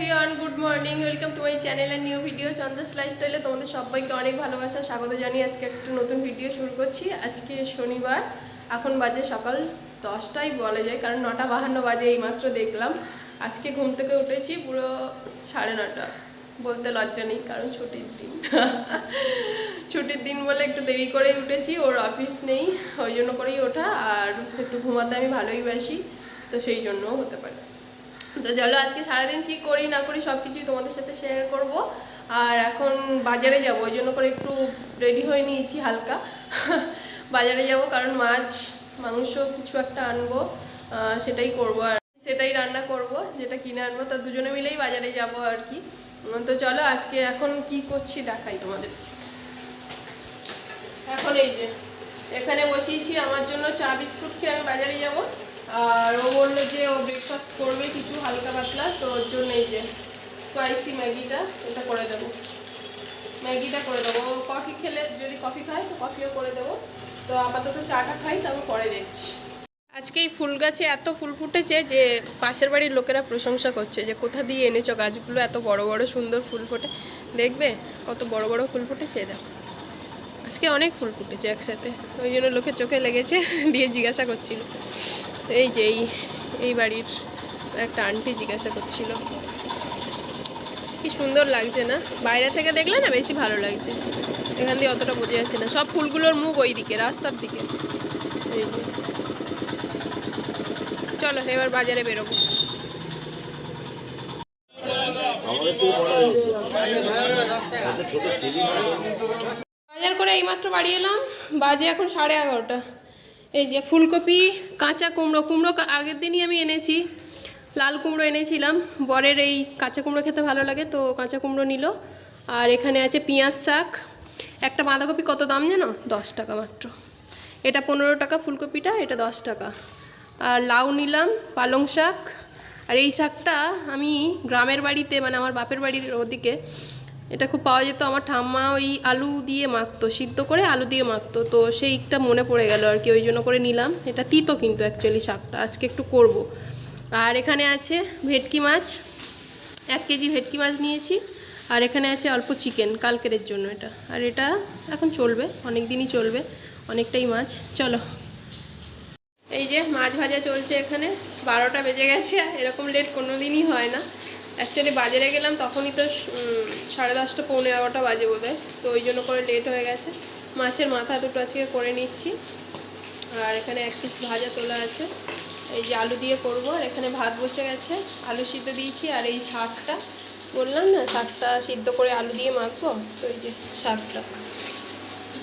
Everyone, good morning. Welcome to my channel and new video Chandra's লাইফস্টাইলে। তোমাদের সবাইকে অনেক ভালোবাসা, স্বাগত জানিয়ে আজকে একটা নতুন ভিডিও শুরু করছি। আজকে শনিবার, এখন বাজে সকাল 10টাই বলা যায়, কারণ 9:52 বাজে এইমাত্র দেখলাম। আজকে ঘুম থেকে উঠেছি পুরো 9:30, বলতে লজ্জা নেই কারণ ছুটির দিন। ছুটির দিন বলে একটু দেরি করেই উঠেছি, ওর অফিস নেই ওই জন্য করেই ওঠা, আর একটু ঘুমাতে আমি ভালোই বাসি, তো সেই জন্যও হতে পারে। তো চলো আজকে সারাদিন কী করি না করি সব কিছুই তোমাদের সাথে শেয়ার করব। আর এখন বাজারে যাব, ওই জন্য করে একটু রেডি হয়ে নিয়েছি হালকা। বাজারে যাব কারণ মাছ মাংস কিছু একটা আনবো, সেটাই করব আর সেটাই রান্না করব, যেটা কিনে আনবো। তো দুজনে মিলেই বাজারে যাব আর কি। তো চলো আজকে এখন কি করছি দেখাই তোমাদের। এখন এই যে এখানে বসিয়েছি আমার জন্য চা বিস্কুট খেয়ে আমি বাজারে যাব। আর ও বললো যে ও ব্রেকফাস্ট করবে কিছু হালকা পাতলা, তো ওর জন্য এই যে স্পাইসি ম্যাগিটা এটা করে দেবো। ম্যাগিটা করে দেবো, ও কফি খেলে যদি কফি খায় তো কফিও করে দেবো। তো আপাতত চাটা খাই, তারপর পরে দেখছি। আজকে এই ফুল গাছে এত ফুল ফুটেছে যে পাশের বাড়ির লোকেরা প্রশংসা করছে যে কোথা দিয়ে এনেছো গাছগুলো, এত বড় বড় সুন্দর ফুল ফোটে। দেখবে কত বড় বড় ফুল ফুটেছে, দেখো আজকে অনেক ফুল ফুটেছে একসাথে, ওই জন্য লোকের চোখে লেগেছে, দিয়ে জিজ্ঞাসা করছিল। এই যে এই বাড়ির একটা আন্টি জিজ্ঞাসা করছিল কি সুন্দর লাগছে না, বাইরে থেকে দেখলে না বেশি ভালো লাগছে, এখান দিয়ে অতটা বোঝা যাচ্ছে না। সব ফুলগুলোর মুখ ওই দিকে রাস্তার দিকে। এই যে চলো এবার বাজারে বেরোবো। বাজার করে এইমাত্র বাড়ি এলাম, বাজে এখন 11:30। এই যে ফুলকপি, কাঁচা কুমড়ো, আগের দিনই আমি এনেছি, লাল কুমড়ো এনেছিলাম। বরের এই কাঁচা কুমড়ো খেতে ভালো লাগে, তো কাঁচা কুমড়ো নিল। আর এখানে আছে পেঁয়াজ শাক। একটা বাঁধাকপি কত দাম জানো? 10 টাকা মাত্র। এটা 15 টাকা ফুলকপিটা, এটা 10 টাকা। আর লাউ নিলাম, পালং শাক। আর এই শাকটা আমি গ্রামের বাড়িতে, মানে আমার বাপের বাড়ির ওদিকে এটা খুব পাওয়া যেত। আমার ঠাম্মা ওই আলু দিয়ে মাখতো, সিদ্ধ করে আলু দিয়ে মাখতো, তো সেইটা মনে পড়ে গেল আর কি, ওই জন্য করে নিলাম। এটা তিতো কিন্তু অ্যাকচুয়ালি শাকটা, আজকে একটু করব। আর এখানে আছে ভেটকি মাছ, 1 কেজি ভেটকি মাছ নিয়েছি। আর এখানে আছে অল্প চিকেন কালকের জন্য এটা। আর এটা এখন চলবে, অনেক দিনই চলবে, অনেকটাই মাছ। চলো এই যে মাছ ভাজা চলছে এখানে। 12টা বেজে গেছে, এরকম লেট কোনো দিনই হয় না। অ্যাকচুয়ালি বাজারে গেলাম তখনই তো 10:30 পৌনে 11টা বাজে বোধহয়, তো ওই জন্য করে লেট হয়ে গেছে। মাছের মাথা দুটো আজকে করে নিচ্ছি। আর এখানে 1 পিস ভাজা তোলা আছে, এই যে আলু দিয়ে করব। আর এখানে ভাত বসে গেছে, আলু সিদ্ধ দিয়েছি। আর এই শাকটা বললাম না, শাকটা সিদ্ধ করে আলু দিয়ে মাখবো, তো এই যে শাকটা।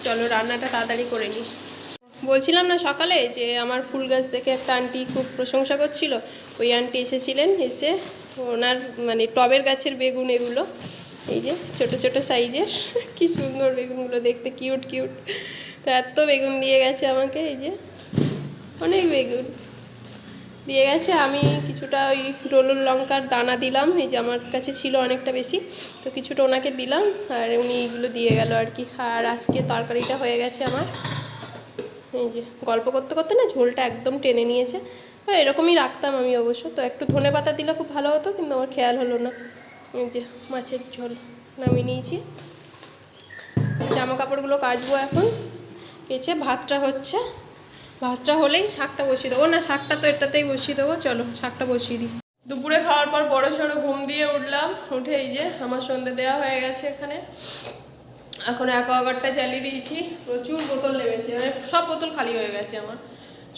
চলো রান্নাটা তাড়াতাড়ি করে নিই। বলছিলাম না সকালে যে আমার ফুল গাছ দেখে একটা আন্টি খুব প্রশংসা করছিল। ওই আন্টি এসেছিলেন, এসে ওনার মানে টবের গাছের বেগুন এগুলো, এই যে ছোট ছোট সাইজের, কি সুন্দর বেগুনগুলো দেখতে, কিউট কিউট। তো এত বেগুন দিয়ে গেছে আমাকে, এই যে অনেক বেগুন দিয়ে গেছে। আমি কিছুটা ওই ডলুর লঙ্কার দানা দিলাম, এই যে আমার কাছে ছিল অনেকটা বেশি, তো কিছুটা ওনাকে দিলাম। আর উনি এইগুলো দিয়ে গেল আর কি। আর আজকে তরকারিটা হয়ে গেছে আমার। এই যে গল্প করতে করতে না ঝোলটা একদম টেনে নিয়েছে। এরকমই রাখতাম আমি অবশ্য, তো একটু ধনে পাতা দিলে খুব ভালো হতো, কিন্তু আমার খেয়াল হলো না। এই যে মাছের ঝোল নামিয়ে নিয়েছি। জামা কাপড়গুলো কাচবো এখন, কেচে ভাতটা হচ্ছে। ভাতটা হলেই শাকটা বসিয়ে দেবো। না, শাকটা তো এটাতেই বসিয়ে দেবো। চলো শাকটা বসিয়ে দিই। দুপুরে খাওয়ার পর বড় সড়ো ঘুম দিয়ে উঠলাম। উঠে এই যে আমার সন্ধে দেওয়া হয়ে গেছে এখানে। এখন অ্যাকোয়াগার্ডটা চালিয়ে দিয়েছি, প্রচুর বোতল নেমেছে, মানে সব বোতল খালি হয়ে গেছে আমার।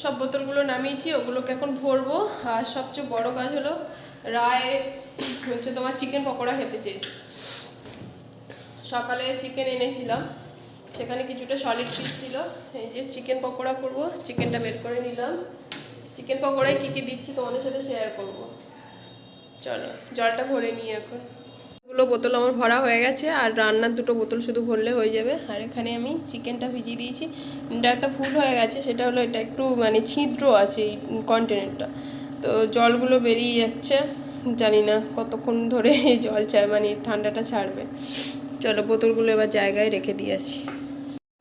সব বোতলগুলো নামিয়েছি, ওগুলোকে এখন ভরবো। আর সবচেয়ে বড় কাজ হলো রায় হচ্ছে তোমার চিকেন পকোড়া খেতে চেয়েছি। সকালে চিকেন এনেছিলাম, সেখানে কিছুটা সলিড পিস ছিল। এই যে চিকেন পকোড়া করব, চিকেনটা বের করে নিলাম। চিকেন পকোড়ায় কী কী দিচ্ছি তোমাদের সাথে শেয়ার করব। চলো জলটা ভরে নিই এখন। এগুলো বোতল আমার ভরা হয়ে গেছে, আর রান্নার 2টো বোতল শুধু ভরলে হয়ে যাবে। আর এখানে আমি চিকেনটা ভিজিয়ে দিয়েছি। এটা একটা ভুল হয়ে গেছে, সেটা হলো এটা একটু মানে ছিদ্র আছে এই কন্টেনারটা, তো জলগুলো বেরিয়ে যাচ্ছে। জানি না কতক্ষণ ধরে এই জল মানে ঠান্ডাটা ছাড়বে। চলো বোতলগুলো এবার জায়গায় রেখে দিয়ে আসি।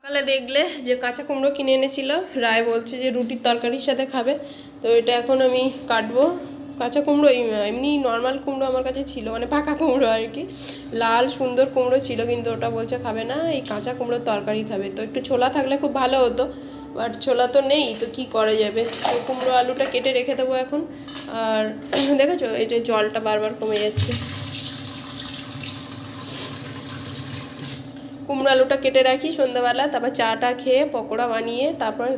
সকালে দেখলে যে কাঁচা কুমড়ো কিনে এনেছিল, রায় বলছে যে রুটির তরকারির সাথে খাবে, তো এটা এখন আমি কাটবো। কাঁচা কুমড়ো এমনি নর্মাল কুমড়ো আমার কাছে ছিল, মানে পাকা কুমড়ো আর কি, লাল সুন্দর কুমড়ো ছিল, কিন্তু ওটা বলছে খাবে না, এই কাঁচা কুমড়োর তরকারি খাবে। তো একটু ছোলা থাকলে খুব ভালো হতো, বাট ছোলা তো নেই, তো কী করা যাবে। তো কুমড়ো আলুটা কেটে রেখে দেবো এখন। আর দেখেছো এই যে জলটা বারবার কমে যাচ্ছে। কুমড়ো আলুটা কেটে রাখি সন্ধ্যাবেলা, তারপর চাটা খেয়ে পকোড়া বানিয়ে তারপরে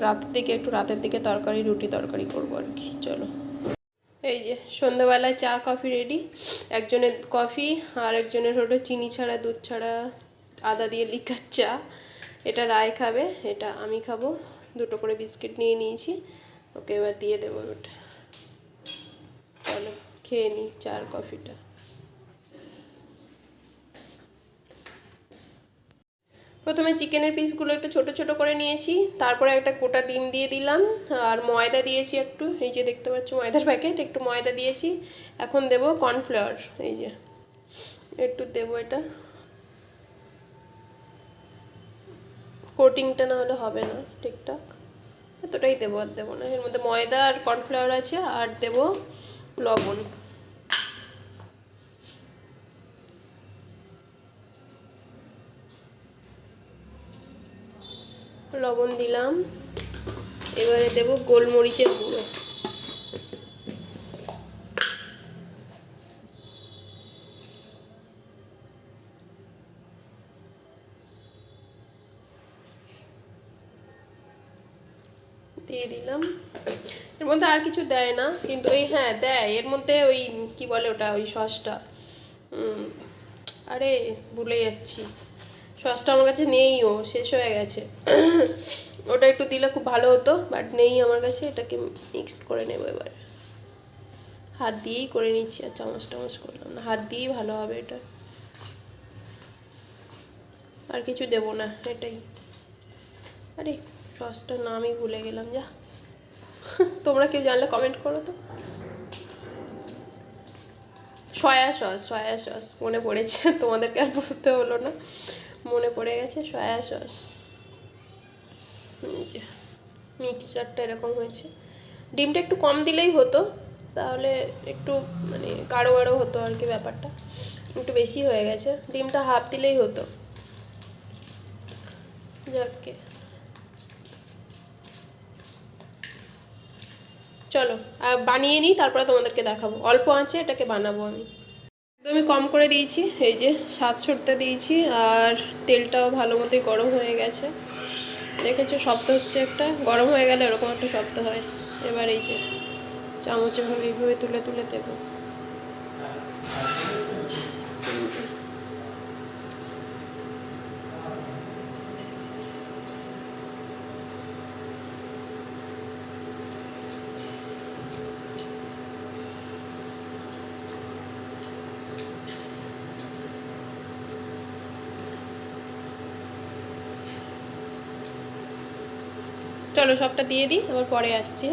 রাতের দিকে তরকারি রুটি তরকারি করবো আর কি। চলো, এই যে সন্ধ্যাবেলায় চা কফি রেডি। একজনের কফি আর একজনের হলো চিনি ছাড়া দুধ ছাড়া আদা দিয়ে লিকার চা। এটা রায় খাবে, এটা আমি খাবো। দুটো করে বিস্কিট নিয়ে নিয়েছি, ওকে এবার দিয়ে দেবো ওটা। চলো খেয়ে নিই চা আর কফিটা। প্রথমে চিকেনের পিসগুলো একটু ছোট ছোট করে নিয়েছি, তারপরে একটা গোটা ডিম দিয়ে দিলাম, আর ময়দা দিয়েছি একটু, এই যে দেখতে পাচ্ছ ময়দার প্যাকেট, একটু ময়দা দিয়েছি। এখন দেব কর্নফ্লাওয়ার, এই যে একটু দেবো, এটা কোটিংটা না হলে হবে না ঠিকঠাক, এতটাই দেবো, আর দেবো না। এর মধ্যে ময়দা আর কর্নফ্লাওয়ার আছে, আর দেবো লবণ। লবণ দিলাম, এবারে দেব গোলমরিচের গুঁড়ো। দিয়ে দিলাম। এর মধ্যে আর কিছু দেয় না, কিন্তু এই হ্যাঁ দেয় এর মধ্যে, ওই কি বলে ওটা, ওই সসটা, আরে ভুলে যাচ্ছি, সসটা আমার কাছে নেইও, শেষ হয়ে গেছে। ওটা একটু দিলে খুব ভালো হতো, বাট নেই আমার কাছে। এটাকে মিক্সড করে নেব এবার, হাত দিয়েই করে নিচ্ছি, আর চামচ করলাম না, হাত দিয়েই ভালো হবে এটা। আর কিছু দেবো না, এটাই। আরে সসটার নামই ভুলে গেলাম, যা। তোমরা কেউ জানলে কমেন্ট করো তো। সয়া সস মনে পড়েছে, তোমাদেরকে আর বলতে হলো না, মনে পড়ে গেছে, সয়া সস। মিক্সচারটা এরকম হয়েছে। ডিমটা একটু কম দিলেই হতো, তাহলে একটু মানে গাঢ় গাঢ় হতো আর কি ব্যাপারটা। একটু বেশি হয়ে গেছে, ডিমটা হাফ দিলেই হতো। যাকে চলো বানিয়ে নিই, তারপরে তোমাদেরকে দেখাবো। অল্প আঁচে এটাকে বানাবো আমি, একদমই কম করে দিয়েছি। এই যে স্বাদ ছড়তে দিয়েছি, আর তেলটাও ভালো মতোই গরম হয়ে গেছে। দেখেছো শব্দ হচ্ছে একটা, গরম হয়ে গেলে এরকম একটা শব্দ হয়। এবার এই যে চামচে এইভাবে তুলে তুলে দেবো। চলো সবটা দিয়ে দিই, আবার পরে আসছি।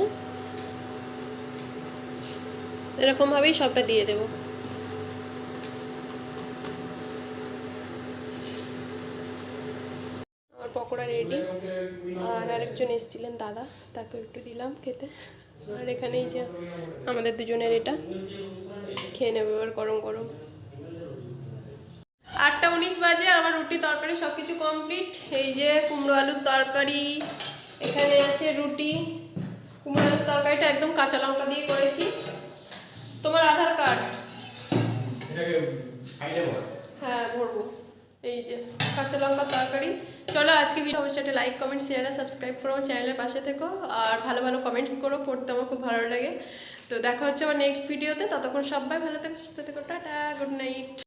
এরকমভাবেই সবটা দিয়ে দেবো। আমার পকোড়া রেডি। আর আরেকজন এসেছিলেন দাদা, তাকে একটু দিলাম খেতে। আর এখানেই যে আমাদের দুজনের এটা খেয়ে নেবে এবার গরম গরম। 8টা 19 বাজে, আমার রুটি তরকারি সব কিছু কমপ্লিট। এই যে কুমড়ো আলুর তরকারি, এখানে আছে রুটি। কুমড়ো আলুর তরকারিটা একদম কাঁচা লঙ্কা দিয়ে করেছি। তোমার আধার কার্ড হ্যাঁ ভরবো। এই যে কাঁচা লঙ্কার তরকারি। চলো আজকে ভিডিও অবশ্যই একটা লাইক কমেন্ট শেয়ার আর সাবস্ক্রাইব করো, আমার চ্যানেলের পাশে থেকো, আর ভালো ভালো কমেন্টস করো, পড়তে আমার খুব ভালো লাগে। তো দেখা হচ্ছে আমার নেক্সট ভিডিওতে, ততক্ষণ সবাই ভালো থেকো, সুস্থ থেকো, টাটা, গুড নাইট।